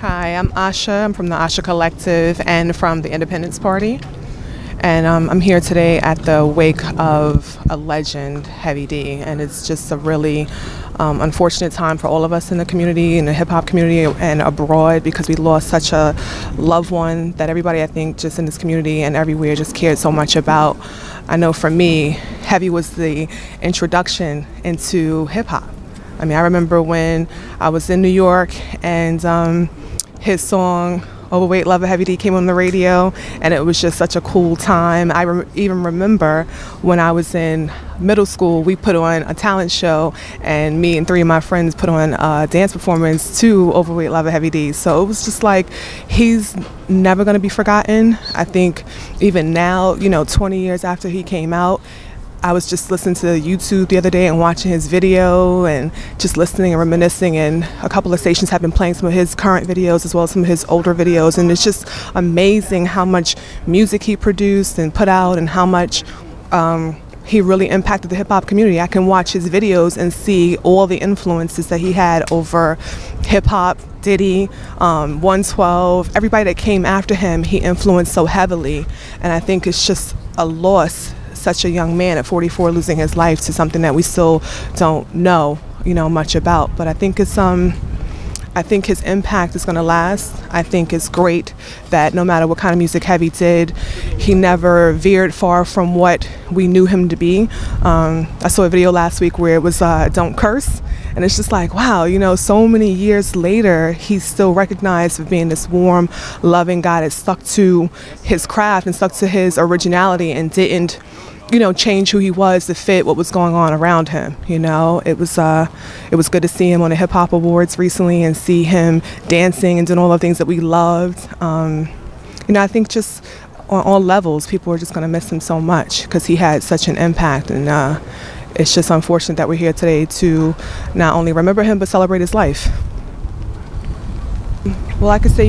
Hi, I'm Asha. I'm from the Asha Collective and from the Independence Party. And I'm here today at the wake of a legend, Heavy D. And it's just a really unfortunate time for all of us in the community, in the hip hop community and abroad, because we lost such a loved one that everybody, I think, just in this community and everywhere just cared so much about. I know for me, Heavy was the introduction into hip hop. I mean, I remember when I was in New York and his song Overweight Lover Heavy D came on the radio, and it was just such a cool time. I even remember when I was in middle school, we put on a talent show, and me and three of my friends put on a dance performance to Overweight Lover Heavy D. So it was just like, he's never going to be forgotten. I think even now, 20 years after he came out, I was just listening to YouTube the other day and watching his video and just listening and reminiscing, and a couple of stations have been playing some of his current videos as well as some of his older videos, and it's just amazing how much music he produced and put out and how much he really impacted the hip-hop community. I can watch his videos and see all the influences that he had over hip-hop, Diddy, 112, everybody that came after him, he influenced so heavily, and I think it's just a loss, such a young man at 44 losing his life to something that we still don't know, much about. But I think I think his impact is going to last. I think it's great that no matter what kind of music Heavy did, he never veered far from what we knew him to be. I saw a video last week where it was Don't Curse, and it's just like, wow, so many years later, he's still recognized for being this warm, loving guy that stuck to his craft and stuck to his originality and didn't change who he was to fit what was going on around him. It was good to see him on the Hip Hop Awards recently and see him dancing and doing all the things that we loved. I think just on all levels, people are just going to miss him so much because he had such an impact, and it's just unfortunate that we're here today to not only remember him but celebrate his life. Well, I could say,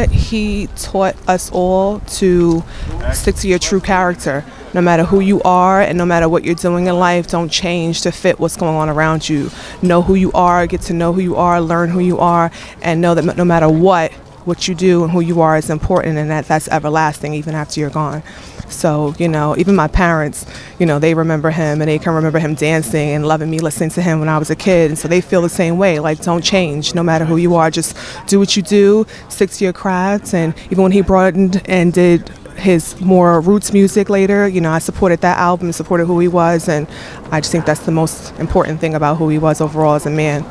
he taught us all to stick to your true character. No matter who you are and no matter what you're doing in life, don't change to fit what's going on around you. Know who you are, get to know who you are, learn who you are, and know that no matter what you do and who you are is important, and that's everlasting even after you're gone. So, even my parents, they remember him, and they can remember him dancing and loving me listening to him when I was a kid. And so they feel the same way. Like, don't change. No matter who you are, just do what you do, stick to your craft. And even when he broadened and did his more roots music later, I supported that album, supported who he was. And I just think that's the most important thing about who he was overall as a man.